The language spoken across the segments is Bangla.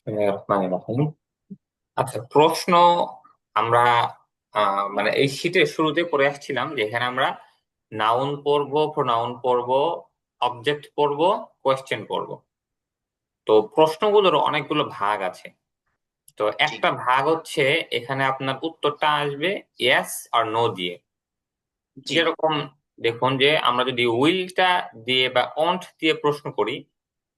রহমানির রহিম। আচ্ছা, প্রশ্ন আমরা মানে এই শীটের শুরুতে পড়ে আসছিলাম যে এখানে আমরা নাউন পড়বো, প্রোনাউন পড়বো, অবজেক্ট পড়বো, কোয়েশ্চেন পড়বো। তো প্রশ্নগুলোর অনেকগুলো ভাগ আছে। তো জি একটা ভাগ হচ্ছে এখানে আপনার উত্তরটা আসবে ইয়েস আর নো দিয়ে। জি যেরকম দেখুন যে আমরা যদি উইলটা দিয়ে বা অন্ট দিয়ে প্রশ্ন করি,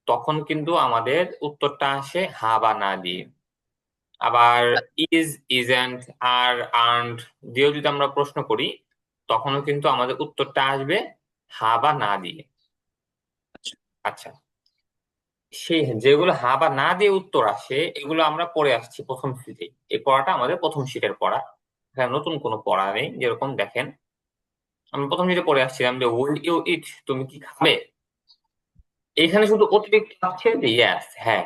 তখন কিন্তু আমাদের উত্তরটা আসে হা বা না দিয়ে। আবার ইজ, ইজেন্ট, আর, আর্নড দিয়েও যদি আমরা প্রশ্ন করি, তখনও কিন্তু আমাদের উত্তরটা আসবে হা বা না দিয়ে। আচ্ছা আচ্ছা, সেই যেগুলো হা বা না দিয়ে উত্তর আসে এগুলো আমরা পড়ে আসছি প্রথম শীটে। এই পড়াটা আমাদের প্রথম শীটের পড়া, এখানে নতুন কোনো পড়া নেই। যেরকম দেখেন, আমি প্রথম শীটে পড়ে আসছিলাম যে উইল ইউ ইট, তুমি কি খাবে। এখানে শুধু অতিরিক্ত আসছে যে ইয়েস, হ্যাঁ।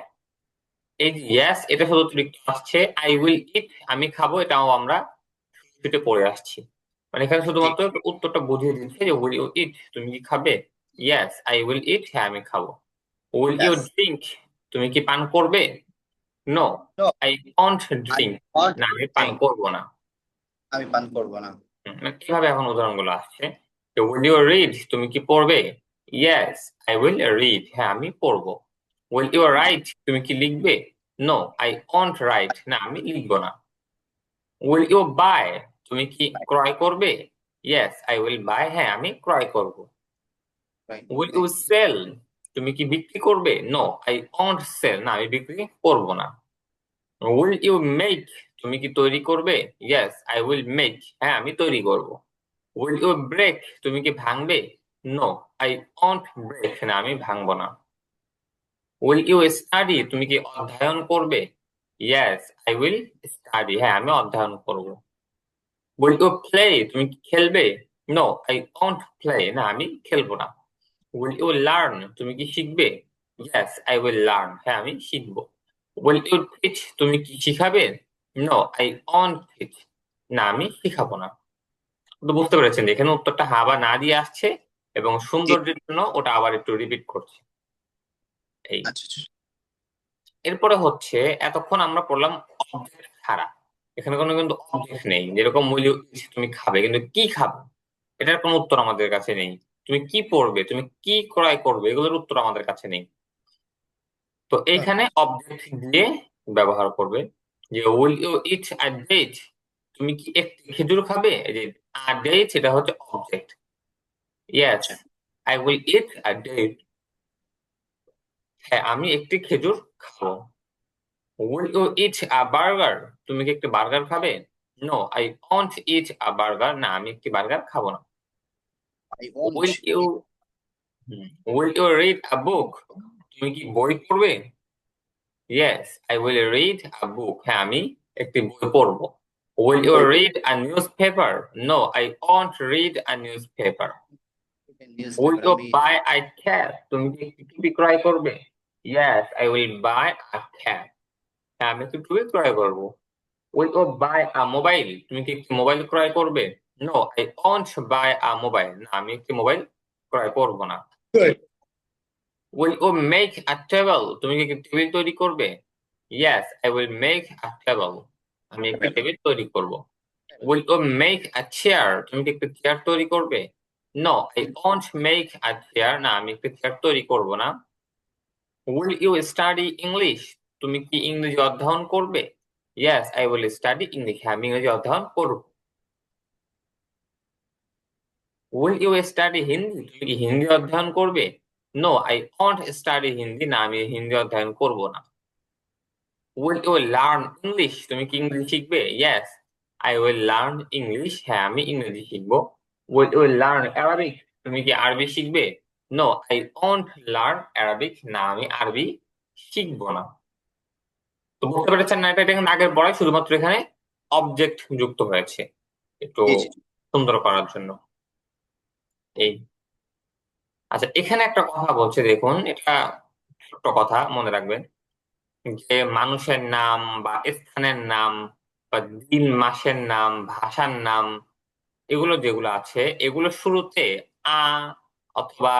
এই যে ইয়েস, এটা শুধু অতিরিক্ত আসছে। আই উইল ইট, আমি খাবো, এটাও আমরা শীটে পড়ে আসছি। মানে এখানে জি শুধুমাত্র উত্তরটা বুঝিয়ে দিচ্ছে যে উইল ইউ ইট, তুমি কি খাবে। ইয়েস আই উইল ইট, হ্যাঁ আমি খাবো। উইল ইউ ইয়াস ড্রিঙ্ক, তুমি কি পান করবে। No no I won't I drink, want না আমি পান ড্রিঙ্ক, করবো না। আমি পান করব না। মানে কিভাবে এখন উদাহরণগুলো আসছে। উইল ইউ রিড, তুমি কি পড়বে। ইয়েস আই উইল রিড, হ্যাঁ আমি পড়বো। উইল ইউ জি রাইট, তুমি কি লিখবে। নো আই ওন্ট রাইট, না আমি লিখবো না। উইল ইউ বাই, তুমি কি রাইট ক্রয় করবে। ইয়েস আই উইল বাই, হ্যাঁ আমি ক্রয় করব। Right will you right sell, তুমি কি বিক্রি করবে। নো আই ওন্ট সেল, না আমি বিক্রি করব না। উইল ইউ মেক, তুমি কি তৈরি করবে। ইয়েস আই উইল মেক, হ্যাঁ আমি তৈরি করব। উইল ইউ ব্রেক, তুমি কি ভাঙবে। নো আই ওন্ট ব্রেক, না আমি ভাঙবো না। উইল ইউ স্টাডি, তুমি কি অধ্যয়ন করবে। ইয়েস আই উইল স্টাডি, হ্যাঁ আমি অধ্যয়ন করব। উইল ইউ প্লে, তুমি কি খেলবে। নো আই ওন্ট প্লে, না আমি খেলবো না। উইল ইউ লার্ন, তুমি কি শিখবে। ইয়েস আই উইল লার্ন, হ্যাঁ আমি শিখবো। উইল ইউ টিচ, তুমি কি শিখাবে। নো আই ওন্ট টিচ, না আমি শিখাবো না। তো বুঝতে পেরেছেন যে এখানে উত্তরটা হা বা না দিয়ে আসছে, এবং জি সৌন্দর্যের জন্য ওটা আবার একটু রিপিট করছে। এই, আচ্ছা আচ্ছা এরপরে হচ্ছে এতক্ষণ আমরা পড়লাম অবজেক্ট ছাড়া। এখানে কোনো কিন্তু অবজেক্ট নেই। যেরকম উইল ইউ, তুমি খাবে, কিন্তু কি খাবে এটার কোনো উত্তর আমাদের কাছে নেই। তুমি কি পড়বে, তুমি কি ক্রয় করবে, এগুলোর উত্তর আমাদের কাছে নেই। তো হুম, এখানে অবজেক্ট দিয়ে ব্যবহার করবে। যে will you eat a date, তুমি কি একটি খেজুর খাবে। এই যে আ ডেট, এটা হচ্ছে অবজেক্ট। ইয়েস আচ্ছা I will eat a date, হ্যাঁ আমি একটি খেজুর খাবো। Will you eat a burger, তুমি কি একটি বার্গার খাবে। No I won't eat a burger, না আমি একটি বার্গার খাবো না। I want will you, will you read a book, তুমি কি বই পড়বে। Yes I will read a book, হ্যাঁ আমি একটি বই পড়বো। উইল ইউ বই read a news paper. No I won't read a newspaper. News will paper you আমি বাই আ ক্যাট, তুমি কি একটি টুপি ক্রয় করবে। Yes I will buy a cat, হ্যাঁ আমি একটি টুপি ক্রয় করবো। Will you buy a mobile, তুমি কি একটি মোবাইল ক্রয় করবে। No I won't buy a mobile, না আমি একটি মোবাইল ক্রয় করব না। Good. Will you make a table, তুমি কি একটি টেবিল তৈরি করবে। Yes I will make a table, আমি একটি টেবিল তৈরি করব। Will you make a chair, তুমি কি একটি চেয়ার তৈরি করবে। No I won't make a chair, না আমি একটি চেয়ার তৈরি করব না। উইল ইউ স্টাডি ইংলিশ, তুমি কি ইংরেজি অধ্যয়ন করবে। Yes I will study English, আমি ইংরেজি অধ্যয়ন করব। উইল ইউ স্টাডি হিন্দি, তুমি কি হিন্দি অধ্যয়ন করবে। No I won't study Hindi, না আমি হিন্দি অধ্যয়ন করব না। উইল ইউ লার্ন ইংলিশ, তুমি কি ইংরেজি শিখবে। Yes I will learn English, হ্যাঁ আমি ইংরেজি শিখবো। উইল ইউ লার্ন অ্যারাবিক, তুমি কি আরবি শিখবে। No I won't learn Arabic, না আমি আরবি শিখবো না। তো বুঝতে পেরেছেন না, এটা এখানে আগের পড়ায় শুধুমাত্র এখানে অবজেক্ট যুক্ত হয়েছে একটু জি জি সুন্দর করার জন্য। এই, আচ্ছা এখানে একটা কথা বলছে দেখুন, এটা ছোট্ট কথা মনে রাখবেন, যে মানুষের নাম বা স্থানের নাম বা দিন মাসের নাম ভাষার নাম, এগুলো যেগুলো আছে এগুলো শুরুতে আ অথবা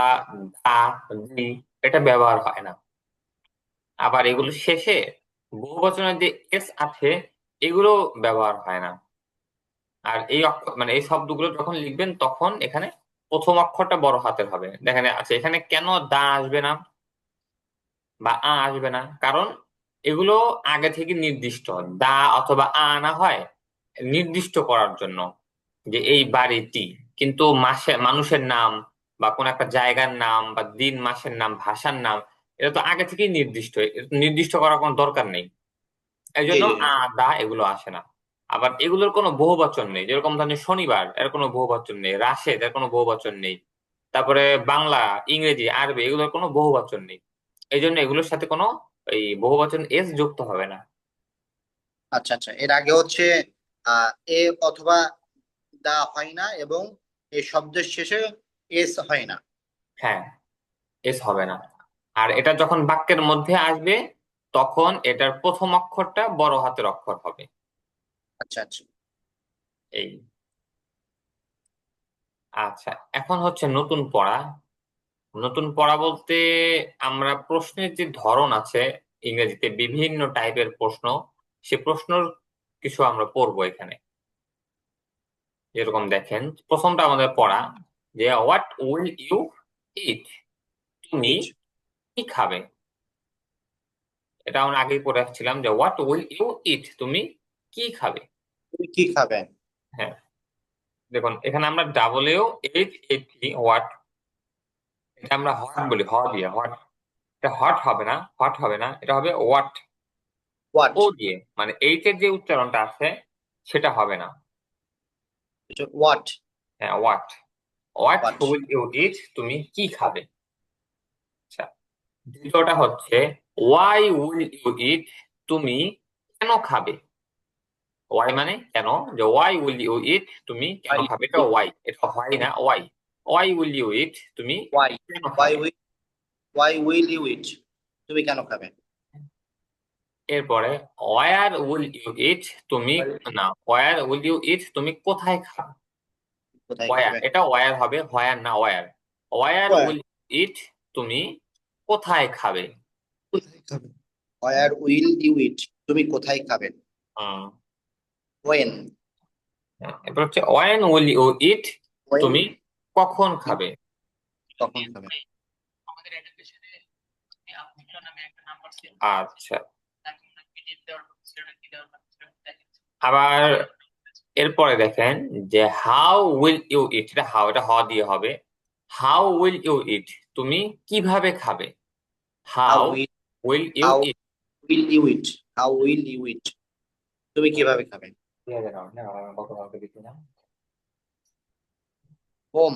দা, দি এটা ব্যবহার হয় না। আবার এগুলো শেষে বহুবচনের যে এস আছে এগুলো ব্যবহার হয় না। আর এই অক্ষর মানে এই শব্দগুলো যখন লিখবেন তখন এখানে প্রথম অক্ষরটা বড় হাতের হবে। দেখেন আচ্ছা এখানে কেন দা আসবে না বা আ আসবে না, কারণ এগুলো আগে থেকে নির্দিষ্ট। দা অথবা আ আনা হয় নির্দিষ্ট করার জন্য যে এই বাড়িটি। কিন্তু মানুষের নাম বা কোন একটা জায়গার নাম বা দিন মাসের নাম ভাষার নাম এটা তো আগে থেকেই নির্দিষ্ট, এটা তো নির্দিষ্ট করার কোনো দরকার নেই। এই জি জন্য জি জি। আ দা এগুলো আসে না। আবার এগুলোর কোনো বহুবচন নেই, যেরকম ধরেন শনিবার এর কোনো বহুবচন নেই, রাশেদ এর কোনো বহুবচন নেই, তারপরে বাংলা, ইংরেজি, আরবি এগুলোর কোনো বহুবচন নেই। এই জন্য এগুলোর সাথে কোনো এই বহুবচন এস যুক্ত হবে না। আচ্ছা আচ্ছা, এর আগে হচ্ছে এ অথবা দা হয় না, এবং এই শব্দের শেষে এস হয় না। হ্যাঁ, এস হবে না। আর এটা যখন বাক্যের মধ্যে আসবে তখন এটার প্রথম অক্ষরটা বড় হাতের অক্ষর হবে। আচ্ছা আচ্ছা। এই আচ্ছা, এখন হচ্ছে নতুন পড়া। নতুন পড়া বলতে আমরা প্রশ্নের যে ধরন আছে, ইংরেজিতে বিভিন্ন টাইপের প্রশ্ন, সে প্রশ্নর কিছু আমরা পড়বো এখানে। যেরকম দেখেন প্রথমটা আমাদের পড়া যে হোয়াট উইল ইউ ইট, তুমি ইট। কি খাবে। এটা আমরা আগেই পড়ে আসছিলাম যে হোয়াট উইল ইউ ইট, তুমি কি খাবে। তুমি কি খাবে? হ্যাঁ, দেখুন এখানে আমরা ডাবল এইচ এইট হোয়াট, এটা আমরা হট বলি, হ দিয়ে হট। এটা হট হবে না, হট হবে না, এটা হবে হোয়াট হোয়াট। ও দিয়ে, মানে এইচ এর যে উচ্চারণটা আছে সেটা হবে না। হোয়াট। হ্যাঁ, what. What what. Will you eat, তুমি কি খাবে। আচ্ছা, দ্বিতীয়টা হচ্ছে ওয়াই উইল ইউ ইট, তুমি কেন খাবে। ওয়াই মানে কেন, যে ওয়াই উইল ইউ ইট, তুমি কেন খাবে, এটা ওয়াই, এটা হয় না Y. Why will you eat, তুমি ওয়াই। কেন ওয়াই খাবে। Will why will you eat, তুমি কেন খাবে? এরপরে ওয়ার উইল ইউ ইট, তুমি না, ওয়ার উইল ইউ ইট, তুমি কোথায় খাবে। কোথায় ওয়ার, খাবে? এটা ওয়ার হবে, হোয়ার না war. War Where? Will eat, তুমি কোথায় খাবে। কোথায় খাবে? হোয়ার উইল ইউ ইট, তুমি কোথায় খাবে? Hmm, when. এরপর হচ্ছে when will you eat, when. তুমি কখন খাবে। কখন খাবে? আচ্ছা, আবার এরপরে দেখেন যে হাউ উইল ইউ ইট, এটা হাউ, এটা হ দিয়ে হবে। হাউ উইল ইউ ইট, তুমি কিভাবে খাবে। How how will will you how eat. Will you eat how will you eat, তুমি কিভাবে খাবে? Whom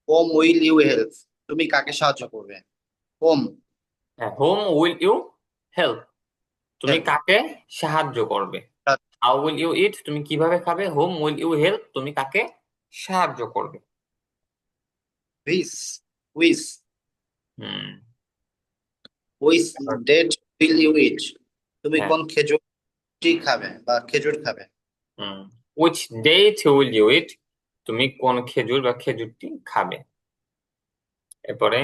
whom will you help, তুমি কাকে সাহায্য করবে? হোম হ্যাঁ, হোম উইল ইউ হেল্প, তুমি হেল্প। কাকে সাহায্য করবে। হাউ উইল ইউ ইট, তুমি কিভাবে খাবে। হোম উইল ইউ হেল্প, তুমি কাকে সাহায্য করবে। হুইস হুইস হুম। হুইস ডেট উইল ইউ ইট, তুমি হ্যাঁ। কোন খেজুরটি খাবে বা খেজুর খাবে? হুম, which date will you eat, তুমি কোন খেজুর বা খেজুরটি খাবে। এরপরে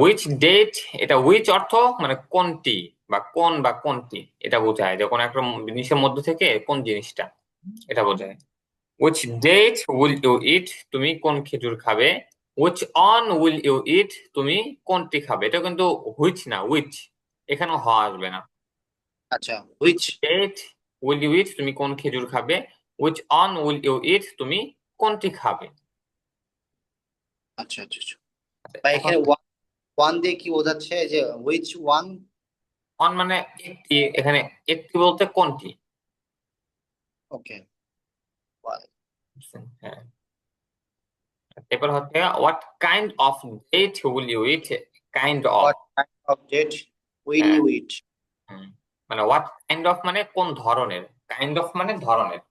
উইচ ডেট, এটা উইচ অর্থ মানে কোনটি বা কোন বা কোনটি, এটা বোঝায় যে কোনো একটা জিনিসের মধ্যে থেকে কোন জিনিসটা, এটা বোঝায়। Which date will you eat, তুমি কোন খেজুর খাবে। Which one will you eat, তুমি কোনটি খাবে। এটা কিন্তু হুইচ না, উইচ, এখানে হ আসবে না। আচ্ছা, which which. Date will you eat, তুমি কোন খেজুর খাবে। Which one will you eat, তুমি কোনটি খাবে। আচ্ছা আচ্ছা আচ্ছা। আচ্ছা, বা এখন এখানে ওয়ান দিয়ে কি বোঝাচ্ছে, যে হুইচ ওয়ান? অন মানে একটি, এখানে একটি বলতে কোনটি। ওকে। হ্যাঁ, এরপর হচ্ছে what kind of date will you eat, kind of. What kind of date will হ্যাঁ। You eat? হুম, মানে হোয়াট কাইন্ড অফ মানে কোন ধরনের, কাইন্ড অফ মানে ধরনের,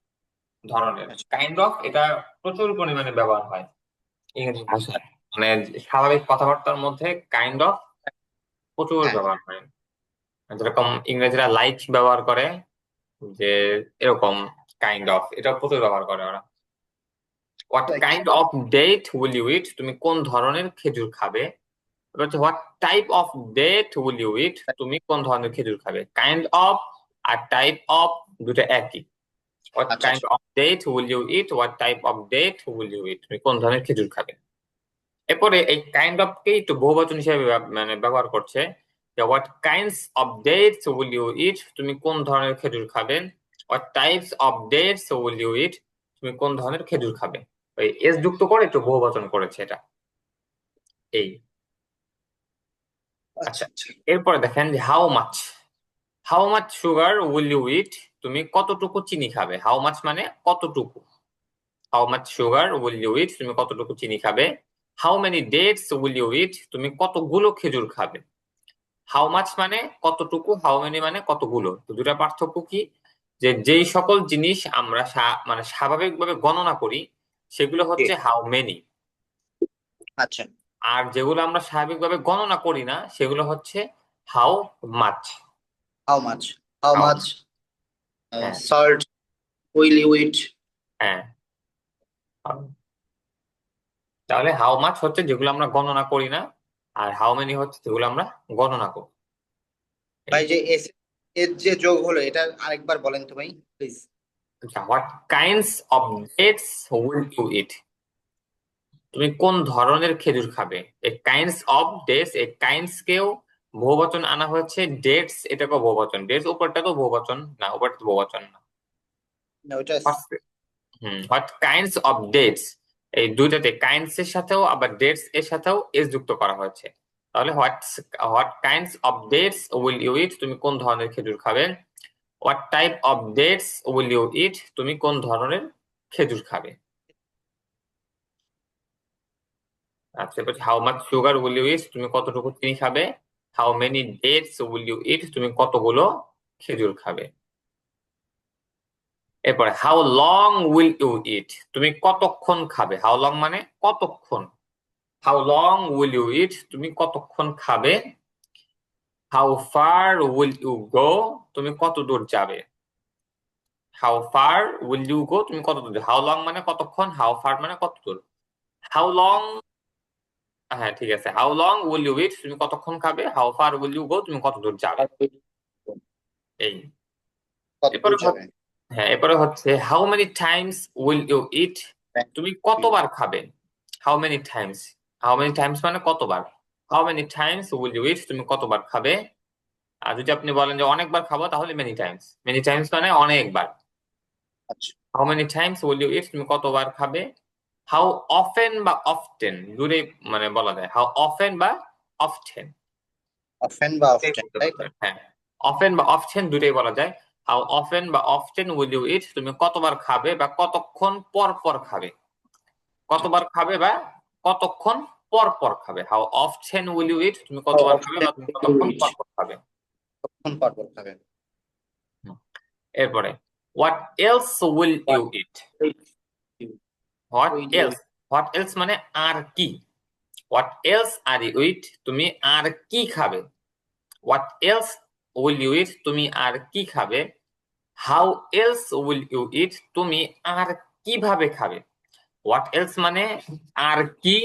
ধরনের। আচ্ছা কাইন্ড অফ এটা প্রচুর পরিমাণে ব্যবহার হয় ইংরেজি ভাষায়, মানে স্বাভাবিক কথাবার্তার মধ্যে কাইন্ড অফ প্রচুর হ্যাঁ। ব্যবহার হয়। যেরকম ইংরেজিরা লাইক ব্যবহার করে, যে এরকম কাইন্ড অফ এটা প্রচুর ব্যবহার করে ওরা। What like. Kind of date will you eat, তুমি কোন ধরনের খেজুর খাবে। What type of date will you eat, তুমি কোন ধরনের খেজুর খাবে। কাইন্ড অফ আর টাইপ অফ দুটো একই। হোয়াট আচ্ছা কাইন্ড আচ্ছা of date will you eat, what type of date will you eat, তুমি কোন ধরনের খেজুর খাবে। এরপরে এই কাইন্ড অফ কে একটু বহুবচন হিসেবে মানে ব্যবহার করছে, যে what kinds of dates will you eat, তুমি কোন ধরনের খেজুর খাবে। What types of dates will you eat, তুমি কোন ধরনের খেজুর খাবে। ওই এস যুক্ত করে একটু বহুবচন করেছে এটা, এই। আচ্ছা আচ্ছা, আচ্ছা এরপরে দেখেন যে how much sugar will you eat, তুমি কতটুকু চিনি খাবে। হাউ মাচ মানে কতটুকু, how much sugar will you eat, তুমি কতটুকু চিনি খাবে। How many dates will you eat, তুমি কতগুলো খেজুর খাবে। হাউ মাচ মানে কতটুকু, হাউ মেনি মানে কতগুলো। তো দুটা পার্থক্য কি, যে যেই সকল জিনিস আমরা মানে স্বাভাবিকভাবে গণনা করি সেগুলো জি, হচ্ছে হাউ মেনি, আচ্ছা। আর যেগুলো আমরা স্বাভাবিকভাবে গণনা করি না সেগুলো হচ্ছে how much. How much, how how, much হ্যাঁ সল্ট উইল ইউ ইট? হ্যাঁ। তাহলে হাউ মাচ হচ্ছে যেগুলো আমরা গণনা করি না, আর হাউ মেনি হচ্ছে যেগুলো আমরা গণনা করি, এই। ভাই যে এস এর যে যোগ হলো এটা আরেকবার বলেন তো ভাই please. What kinds of dates will you eat, তুমি কোন ধরনের খেজুর খাবে। এই কাইন্ডস অফ ডেটস, এই কাইন্ডস কেও বহুবচন আনা হয়েছে, ডেটস এটাকেও বহুবচন, ডেটস উপরটাকেও বহুবচন না, উপরটা তো বহুবচন না। না ওটা হোয়াট কাইন্ডস অফ ডেটস, এই দুইটাতে কাইন্ডস এর সাথেও আবার ডেটস এর সাথেও এস যুক্ত করা হয়েছে। তাহলে what kinds of dates will you eat, তুমি কোন ধরনের খেজুর খাবে। What type of dates will you eat, তুমি কোন ধরনের খেজুর খাবে। আচ্ছা, এবার how much sugar will you eat, তুমি কতটুকু চিনি খাবে। How many dates will you eat, তুমি কতগুলো খেজুর খাবে। এরপরে how long will you eat, তুমি কতক্ষণ খাবে। হাউ লং মানে কতক্ষণ। How long will you eat, তুমি কতক্ষণ খাবে। How far will you go, তুমি কত দূর যাবে। How far will you go, তুমি কত দূর। হাউ লং মানে কতক্ষণ, হাউ ফার মানে কত দূর। হাউ লং, হ্যাঁ ঠিক আছে, how long will you eat, তুমি কতক্ষণ খাবে। How far will you go, তুমি কত দূর যাবে, এই। কত দূর এরপরে যাবে? হ্যাঁ, এরপরে হচ্ছে how many times will you eat, তুমি কতবার খাবে। How many times, how many times মানে কতবার। How many times will you eat, তুমি কতবার খাবে। আর যদি আপনি বলেন যে অনেকবার খাবো তাহলে মেনি টাইমস, মেনি টাইমস মানে অনেকবার। আচ্ছা, how many times will you eat, তুমি কতবার খাবে। হাউ অফেন বা অফটেন দূরে মানে বলা যায়, হাউ অফেন বা অফটেন, অফেন বা অফটেন, তাই তো? হ্যাঁ অফেন বা অফটেন দুটোই বলা যায়। হাউ অফেন বা অফটেন উইল ইউ ইট, তুমি কতবার খাবে বা কতক্ষণ পর পর খাবে। আচ্ছা কতবার আচ্ছা। খাবে বা কতক্ষণ পর পর খাবে। How often will you eat, তুমি কতবার খাবে বা অফটেন তুমি উইল ইউ কতক্ষণ ইট? পর পর খাবে। কতক্ষণ পর পর খাবেন? হুম। এরপরে what else will you what eat, what will you? Else, what else মানে আর কি। What else are you eat, তুমি আর কি খাবে। What else will you eat, তুমি আর কি খাবে। How else will you eat, তুমি আর কিভাবে খাবে। হোয়াট এলস মানে আর কি,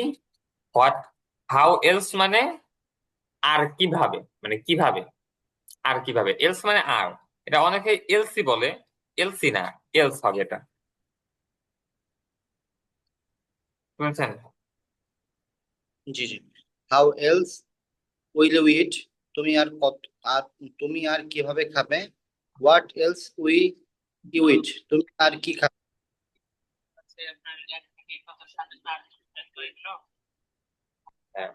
হোয়াট, হাউ এলস মানে আর কিভাবে, মানে কিভাবে, আর কিভাবে। এলস মানে আর, এটা অনেকে এলসি বলে, এলসি না, এলস হবে এটা, বুঝছেন। জি জি। How else will you eat, তুমি আর কত, আর তুমি আর কিভাবে খাবে। What else will you eat, তুমি আর কি খাবে? হ্যাঁ।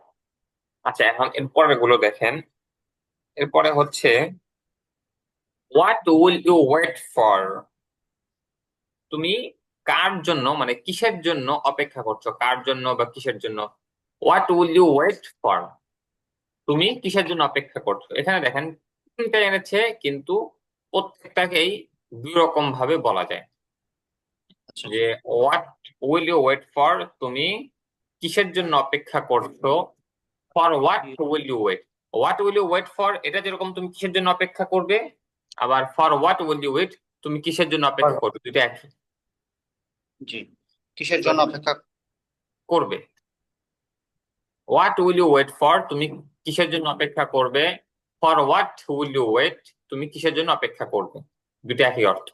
আচ্ছা, এখন এর পরের গুলো দেখেন। এরপরে হচ্ছে what will you wait for, তুমি কার জন্য মানে কিসের জন্য অপেক্ষা করছো, কার জন্য বা কিসের জন্য। What will you wait for, তুমি কিসের জন্য অপেক্ষা করছো। এখানে দেখেন তিনটা এনেছে, কিন্তু প্রত্যেকটাকেই দুই রকম ভাবে বলা যায়। আচ্ছা, যে what will you wait for, তুমি কিসের জন্য অপেক্ষা করছো। For what will you wait, what will you wait for এটা যেরকম তুমি কিসের জন্য অপেক্ষা করবে, আবার for what will you wait তুমি কিসের জন্য অপেক্ষা করবে, দুটো একই জি। কিসের জন্য অপেক্ষা? করবে। What will you wait for, তুমি কিসের জন্য অপেক্ষা করবে? For what will you wait, তুমি কিসের জন্য অপেক্ষা করবে? দুটো একই অর্থ।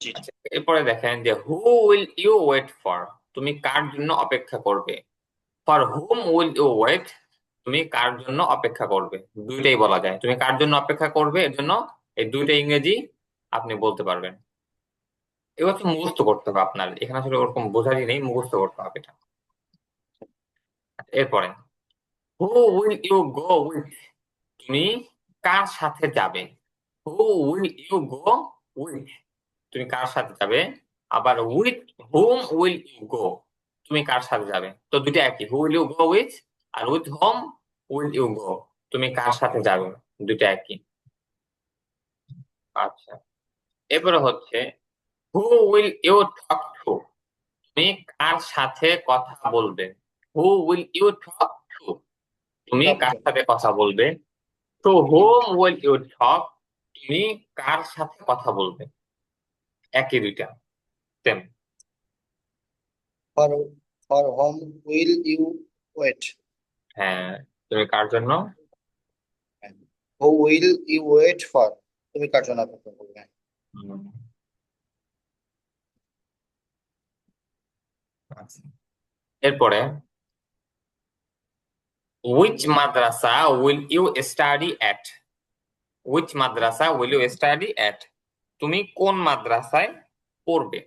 জি জি। আচ্ছা, এরপরে দেখেন যে who will you wait for, তুমি কার জন্য অপেক্ষা করবে? For whom will you wait, তুমি কার জন্য অপেক্ষা করবে? দুইটাই বলা যায়, তুমি কার জন্য অপেক্ষা করবে, এর জন্য এই দুইটা ইংরেজি আপনি বলতে পারবেন। এবার তো মুখস্থ করতে হবে আপনার, এখানে আসলে ওরকম বোঝারই নেই, মুখস্থ করতে হবে এটা। এরপরে who will you go with, তুমি কার সাথে যাবে? Who will you go with, তুমি কার সাথে যাবে? আবার with whom will you go, তুমি কার সাথে যাবে? তো দুটো একই, who will you go with আর with whom will you go, তুমি কার সাথে যাবে, দুটো একই। আচ্ছা, এরপরে হচ্ছে who will you talk to, তুমি কার সাথে কথা বলবে? Who will you talk to, তুমি টক কার টু। সাথে কথা বলবে? To whom will you talk, তুমি কার সাথে কথা বলবে? একই দুইটা, same. For for whom will you wait? হ্যাঁ, তুমি কার জন্য? Who will you wait for, তুমি কার জন্য অপেক্ষা করবে? হুম, আচ্ছা। এরপরে which madrasa will you study at, which madrasa will you study at, তুমি কোন মাদ্রাসায় পড়বে?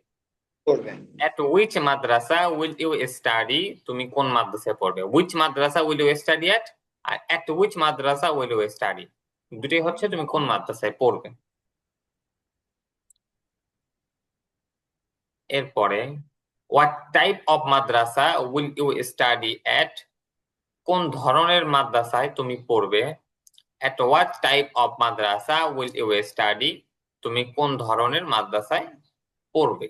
করবে। At which madrasa will you study, তুমি কোন মাদ্রাসায় পড়বে? Which madrasa will you study at আর at which madrasa will you study, দুটোই হচ্ছে তুমি কোন মাদ্রাসায় পড়বে। এরপরে what type of madrasa will you study at, কোন ধরনের মাদ্রাসায় তুমি পড়বে? At what type of madrasa will you study, তুমি কোন ধরনের মাদ্রাসায় পড়বে?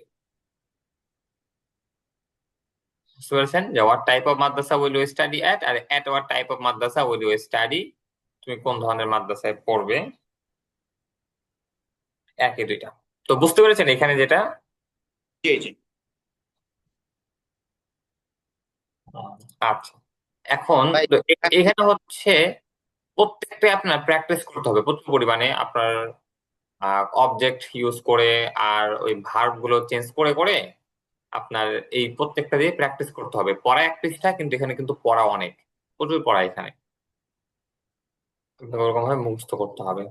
বুঝতে পেরেছেন যে what type of madrasa will you study at আর at what type of madrasa will you study, তুমি কোন ধরনের মাদ্রাসায় পড়বে, একই দুইটা। তো বুঝতে পেরেছেন এখানে যেটা? জি জি। আচ্ছা, এখন ভাই, তো এখানে হচ্ছে প্রত্যেকটা আপনার প্র্যাকটিস করতে হবে প্রচুর পরিমাণে, আপনার অবজেক্ট ইউজ করে আর ওই ভার্ব গুলো চেঞ্জ করে করে আপনার এই প্রত্যেকটা দিয়ে প্র্যাকটিস করতে হবে। পড়া এক পৃষ্ঠা, কিন্তু এখানে কিন্তু পড়া অনেক, প্রচুর পড়া এখানে, আপনাকে ওরকম ভাবে মুখস্থ করতে হবে।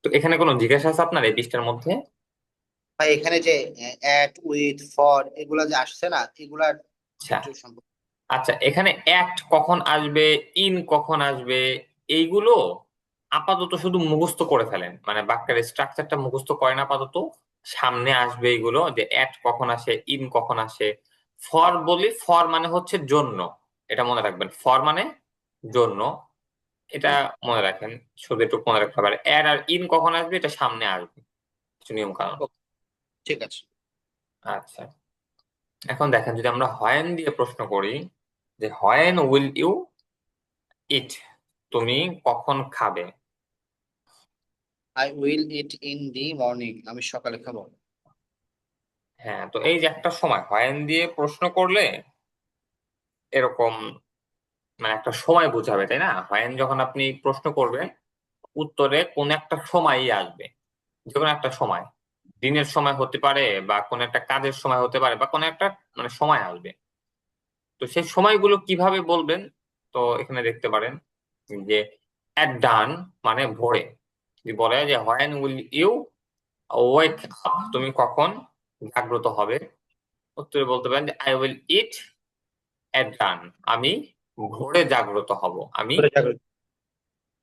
তো এখানে কোনো জিজ্ঞাসা আছে আপনার এই পৃষ্ঠার মধ্যে? ভাই এখানে যে অ্যাট উইথ ফর এগুলা যে আসছে না, এগুলার আচ্ছা, একটু সম্পর্ক। আচ্ছা, এখানে অ্যাক্ট কখন আসবে, ইন কখন আসবে, এইগুলো আপাতত শুধু মুখস্থ করে ফেলেন, মানে বাক্যের স্ট্রাকচারটা মুখস্থ করেন আপাতত। সামনে আসবে এগুলো, যে অ্যাট কখন আসে, ইন কখন আসে। ফর বলি, ফর মানে হচ্ছে জন্য, এটা মনে রাখবেন, ফর মানে জন্য, এটা মনে রাখেন, শুধু একটু মনে রাখতে পারে। অ্যাড আর ইন কখন আসবে, এটা সামনে আসবে, কিছু নিয়ম কানুন। ও, ঠিক আছে। আচ্ছা, এখন দেখেন যদি আমরা হোয়েন দিয়ে প্রশ্ন করি, যে হোয়েন উইল ইউ ইট, তুমি কখন খাবে? I will it in the morning, আমি সকালে খাবো। হ্যাঁ, তো এই যে একটা সময় হোয়েন দিয়ে প্রশ্ন করলে এরকম, মানে একটা সময় বোঝাবে, তাই না? হোয়েন যখন আপনি প্রশ্ন করবেন, উত্তরে কোন একটা সময়ই আসবে, যে কোনো একটা সময়, দিনের সময় হতে পারে বা কোন একটা কাজের সময় হতে পারে বা কোন একটা মানে সময় আসবে। তো সেই সময়গুলো কিভাবে বলবেন? তো এখানে দেখতে পারেন যে অ্যাট ডান মানে ভোরে, যদি বলে যে when will you wake up, তুমি কখন জাগ্রত হবে, উত্তরে বলতে পারেন যে I will eat at dawn, আমি ভোরে জাগ্রত হব, আমি। করে থাকো।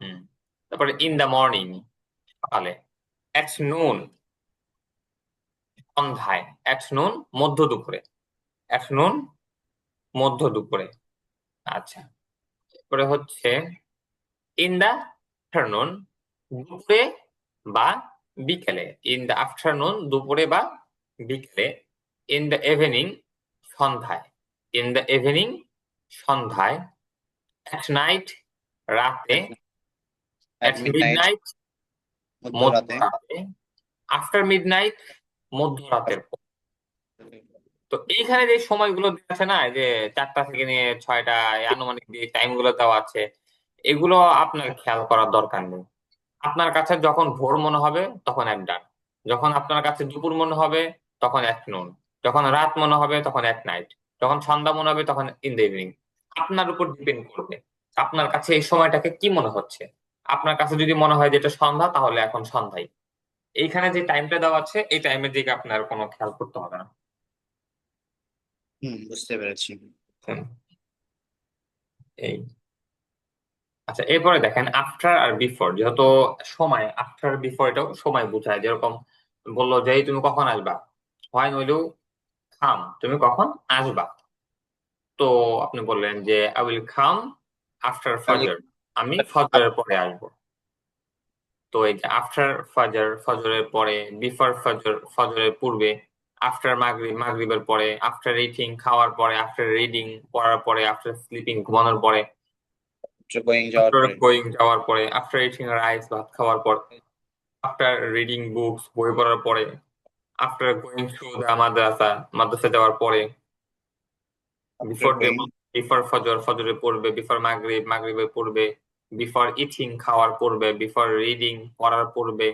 হুম, তারপরে ইন দা মর্নিং সকালে, অ্যাট নুন সন্ধ্যায়, অ্যাট নুন মধ্য দুপুরে, অ্যাট নুন মধ্য দুপুরে। আচ্ছা, তারপরে হচ্ছে ইন দা আফটারনুন দুপুরে বা বিকেলে, ইন দা আফটারনুন দুপুরে বা বিকেলে। ইন দা ইভিনিং সন্ধ্যায়, ইন দা ইভিনিং সন্ধ্যায়। অ্যাট নাইট রাতে, at at mid night midnight মধ্যরাতে। মধ্যরাতে, আফটার মিডনাইট মধ্যরাতের পর। তো এইখানে যে সময়গুলো দেওয়া আছে না, এই যে 4টা থেকে নিয়ে 6টা, এই আনুমানিক যে টাইম গুলো দেওয়া আছে, এগুলো আপনার খেয়াল করার দরকার নেই। আপনার কাছে যখন ভোর মনে হবে তখন এক ডান, যখন আপনার কাছে দুপুর মনে হবে তখন এক নুন, যখন রাত মনে হবে তখন এক নাইট, যখন সন্ধ্যা মনে হবে তখন ইন দ্য ইভিনিং। আপনার উপর ডিপেন্ড করবে আপনার কাছে এই সময়টাকে কি মনে হচ্ছে। আপনার কাছে যদি মনে হয় যে এটা সন্ধ্যা, তাহলে এখন সন্ধ্যায়। এইখানে যে টাইমটা দেওয়া আছে, এই টাইমের দিকে আপনার কোনো খেয়াল করতে হবে না। বুঝতে পেরেছি। হুম, এই। আচ্ছা, এরপরে দেখেন আফটার আর বিফোর, যেহেতু সময়, আফটার বিফোর এটাও সময় বোঝায়। যেরকম বললো যে "এই তুমি কখন আসবা", হয় নইলেও খাম, তুমি কখন আসবা। তো আপনি বললেন যে আই উইল খাম আফটার তাহলে ফজর, আমি ফজরের পরে আসবো। তো এই যে আফটার ফজর, ফজরের পরে; বিফোর ফজর, ফজরের পূর্বে; আফটার মাগরিব, মাগরিবের পরে; আফটার ইটিং, খাওয়ার পরে; আফটার রিডিং, পড়ার পরে; আফটার স্লিপিং, ঘুমানোর পরে; গোয়িং যাওয়ার আফটার পরে। গোয়িং, যাওয়ার পরে; আফটার ইটিং রাইস, ভাত খাওয়ার পর; আফটার রিডিং বুকস, বই পড়ার পরে; আফটার গোয়িং টু দা মাদ্রাসা, মাদ্রাসা যাওয়ার পরে; after before day, going. Before ফজর, ফজরের পূর্বে; বিফোর মাগরিব, মাগরিবের পূর্বে; বিফোর ইটিং, খাওয়ার পূর্বে; বিফোর রিডিং, পড়ার পূর্বে;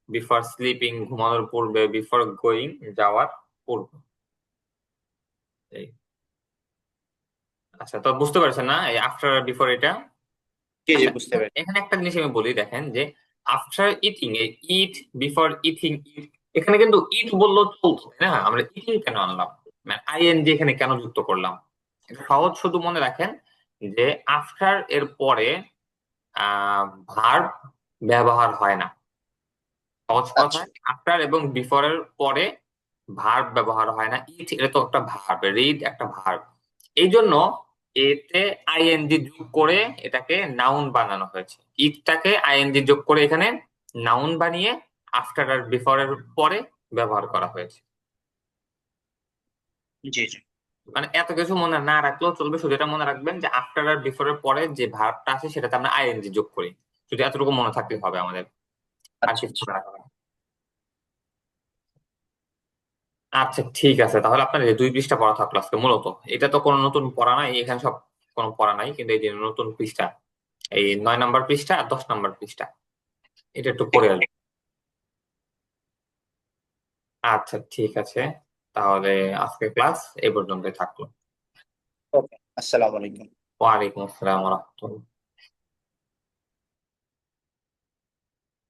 বিফোর স্লিপিং, ঘুমানোর পূর্বে; বিফোর গোয়িং, যাওয়ার পূর্বে। এই। আচ্ছা, তো বুঝতে পারছেন না এই আফটার আর বিফোর এটা? জি জি, আচ্ছা, বুঝতে পেরেছি। এখানে একটা জিনিস আমি বলি, দেখেন যে আফটার ইটিং, এই ইট, বিফোর ইটিং, ইট, এখানে কিন্তু ইট বললো চলতো, তাই না? আমরা ইটিং কেন আনলাম, মানে আইএনজি এখানে কেন যুক্ত করলাম? এটা সহজ, শুধু মনে রাখেন যে আফটার এর পরে ভার্ব ব্যবহার হয় না। সহজ আচ্ছা। কথায়, আফটার এবং বিফোর এর পরে ভার্ব ব্যবহার হয় না। ইট এটা তো একটা ভার্ব, রিড একটা ভার্ব। এই জন্য এতে আইএনজি যোগ করে এটাকে নাউন বানানো হয়েছে। ইটটাকে আইএনজি যোগ করে এখানে নাউন বানিয়ে আফটার আর বিফোর এর পরে ব্যবহার করা হয়েছে। জি জি। মানে এত কিছু মনে না রাখলেও চলবে, শুধু এটা মনে রাখবেন যে আফটার আর বিফোর এর পরে যে ভার্বটা আছে সেটাতে আমরা আইএনজি যোগ করি। শুধু এতটুকু মনে থাকলে হবে আমাদের, আর আচ্ছা কিছু আচ্ছা। মনে রাখা হবে না। আচ্ছা, ঠিক আছে, তাহলে আপনার এই 2 পৃষ্ঠা পড়া থাকলো আজকে মূলত। এটা তো কোনো নতুন পড়া নাই, এখানে সব কোনো পড়া নাই, কিন্তু এই যে নতুন পৃষ্ঠা, এই 9 নম্বর পৃষ্ঠা আর 10 নম্বর পৃষ্ঠা, এটা একটু ঠিক পড়ে আছে। আসবে। আচ্ছা, ঠিক আছে, তাহলে আজকে ক্লাস এই পর্যন্তই থাকলো। ওকে, আসসালামু আলাইকুম। ওয়ালাইকুম আসসালাম ওয়া রাহমাতুল্লাহ।